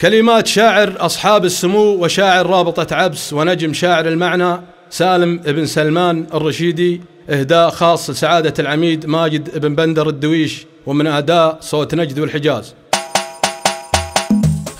كلمات شاعر أصحاب السمو وشاعر رابطة عبس ونجم شاعر المعنى سالم بن سلمان الرشيدي، إهداء خاص لسعادة العميد ماجد بن بندر الدويش، ومن أداء صوت نجد والحجاز.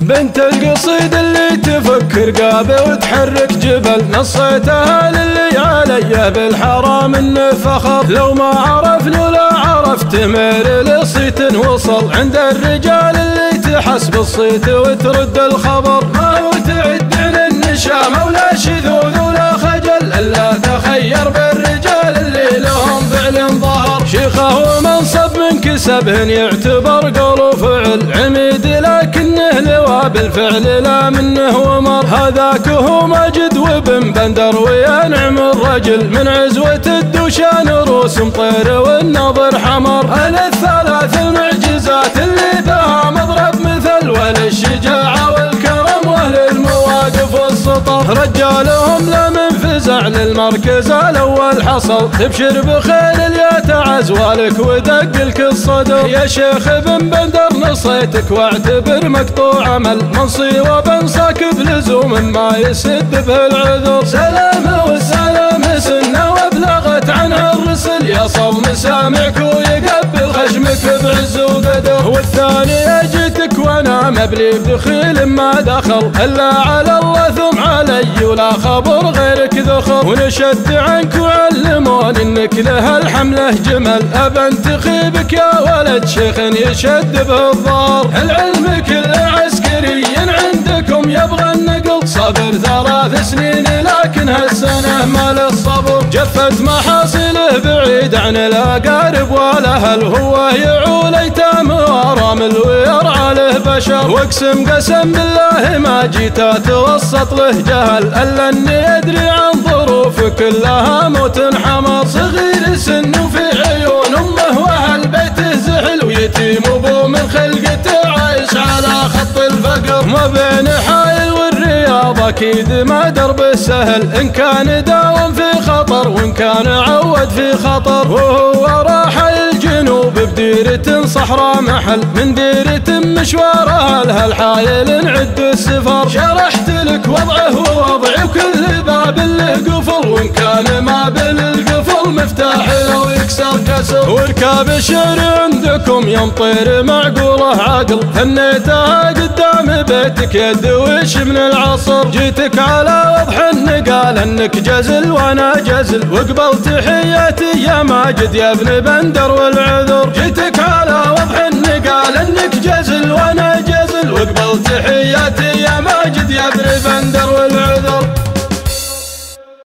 بنت القصيد اللي تفك رقابه وتحرك جبل، نصيتها للي علي بالحرام انه فخر، لو ما عرفني ولا عرفت مير لصيت وصل عند الرجال اللي تحس بالصيت وترد الخبر، ما هو تعد النشامه ولا شذوذ ولا خجل، الا تخير بالرجال اللي لهم فعل ظهر، شيخه ومنصب من كسبهن يعتبر قول وفعل عميد، لكنه لوى بالفعل لا منه ومر، هذاك هو ماجد وبن بندر وينعم الرجل، من عزوة الدوشان روس مطير والنظر حمر، انا الثلاث المعجزات اللي بها مضرب مثل، وللشجاعة والكرم واهل المواقف والسطر، رجالهم لمن فزع للمركز الاول حصل، تبشر بخير اللي تعز والك ودق لك الصدر، يا شيخ بن بندر نصيتك واعتبر مقطوع عمل، منصي وبنصاك بلزوم ما يسد به العذر، سلامه والسلام سنه وابلغت عنها الرسل، يصل مسامعك ويقبل خشمك بعز وقدر، والثاني جيتك وانا مبلي بدخيل ما دخل، الا على الله ثم علي ولا خبر غيرك ذخر، ونشد عنك وعلمون انك لها الحمله جمل، ابنتخي بك يا ولد شيخ يشد به الظهر، العلم كله عسكري عندكم يبغى النقل، صبر 3 سنين لكن هالسنه مال الصبر، جفت محاصيله بعيد عن الاقارب والاهل، هو يعول ايتام وارامل ويرعى له بشر، واقسم قسم بالله ما جيت اتوسط له جهل، الا اني ادري عن ظروف كلها موت حمر، صغير سن وفي عيون امه واهل بيته زحل، ويتيم ابوه من خلقته عايش على خط الفقر، ما بين حايل والرياض اكيد ما دربه سهل، ان كان داوم في خطر وان كان عود في خطر، وهو راح الجنوب بديرة صحراء محل، من ديرة مشوارها لها الحايل نعد السفر، شرحت لك وضعه ووضعي وكل باب له قفل، وان كان ما بالقفل مفتاح لو يكسر كسر، وركاب الشعر عندكم يمطير معقوله عقل، ثنيتها قدام بيتك يا الدويش من العصر، جيتك على وضح النقال انك جزل وانا جزل، وقبلت حياتي يا ماجد يا ابن بندر والعذر، جيتك على وضح النقال انك جزل وانا جزل، وقبلت حياتي يا ماجد يا ابن بندر